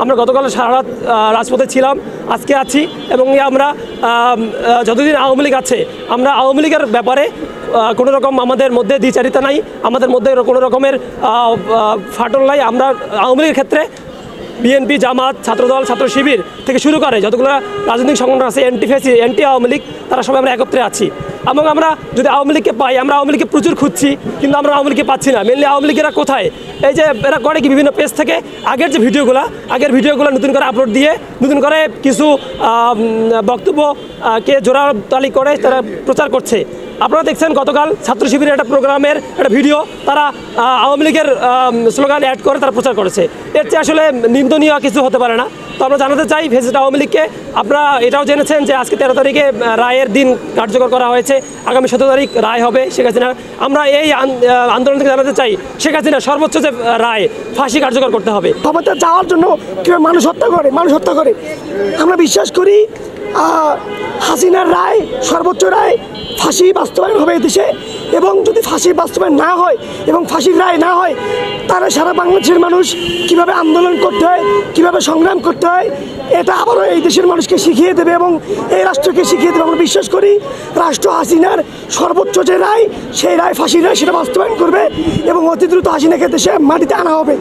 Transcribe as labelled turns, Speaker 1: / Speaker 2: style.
Speaker 1: আমরা গতকাল সারা রাত রাজপথে ছিলাম, আজকে আছি এবং আমরা যতদিন আওয়ামী লীগ আছে আমরা আওয়ামী লীগের ব্যাপারে কোনো রকম আমাদের মধ্যে দ্বিচারিতা নাই, আমাদের মধ্যে কোনো রকমের ফাটল নাই। আমরা আওয়ামী লীগের ক্ষেত্রে বিএনপি, জামাত, ছাত্রদল, ছাত্র শিবির থেকে শুরু করে যতগুলো রাজনৈতিক সংগঠন আছে, অ্যান্টি আওয়ামী লীগ, তারা সবাই আমরা একত্রে আছি। এবং আমরা যদি আওয়ামী লীগকে পাই, আমরা আওয়ামী লীগকে প্রচুর খুঁজছি, কিন্তু আমরা আওয়ামী লীগকে পাচ্ছি না। মেনলি আওয়ামী লীগেরা কোথায়? এই যে এরা করে কি বিভিন্ন পেজ থেকে আগের ভিডিওগুলো নতুন করে আপলোড দিয়ে নতুন করে কিছু বক্তব্যকে জোড়াতালি করে তারা প্রচার করছে। আপনারা দেখছেন গতকাল ছাত্র শিবিরের একটা প্রোগ্রামের একটা ভিডিও তারা আওয়ামী লীগের স্লোগান অ্যাড করে তারা প্রচার করেছে। এর চেয়ে আসলে নিন্দনীয় কিছু হতে পারে না। তো আমরা জানাতে চাই ফেসিস্ট আওয়ামী লীগকে, আপনারা এটাও জেনেছেন যে আজকে 13 তারিখে রায়ের দিন কার্যকর করা হয়েছে, আগামী 17 তারিখ রায় হবে শেখ হাসিনার। আমরা এই আন্দোলন থেকে জানাতে চাই শেখ হাসিনা সর্বোচ্চ যে রায়, ফাঁসি কার্যকর করতে হবে।
Speaker 2: ক্ষমতা যাওয়ার জন্য কেউ মানুষ হত্যা করে আমরা বিশ্বাস করি হাসিনার রায়, সর্বোচ্চ রায়, ফাঁসি বাস্তবায়ন হবে এদেশে। এবং যদি ফাঁসি বাস্তবায়ন না হয় এবং ফাঁসির রায় না হয়, তারা সারা বাংলাদেশের মানুষ কিভাবে আন্দোলন করতে হয়, কিভাবে সংগ্রাম করতে হয়, এটা আবারও এই দেশের মানুষকে শিখিয়ে দেবে এবং এই রাষ্ট্রকে শিখিয়ে দেবে। আমরা বিশ্বাস করি রাষ্ট্র হাসিনার সর্বোচ্চ যে রায়, সেই রায়, ফাঁসির রায়, সেটা বাস্তবায়ন করবে এবং অতি দ্রুত হাসিনাকে দেশে মাটিতে আনা হবে।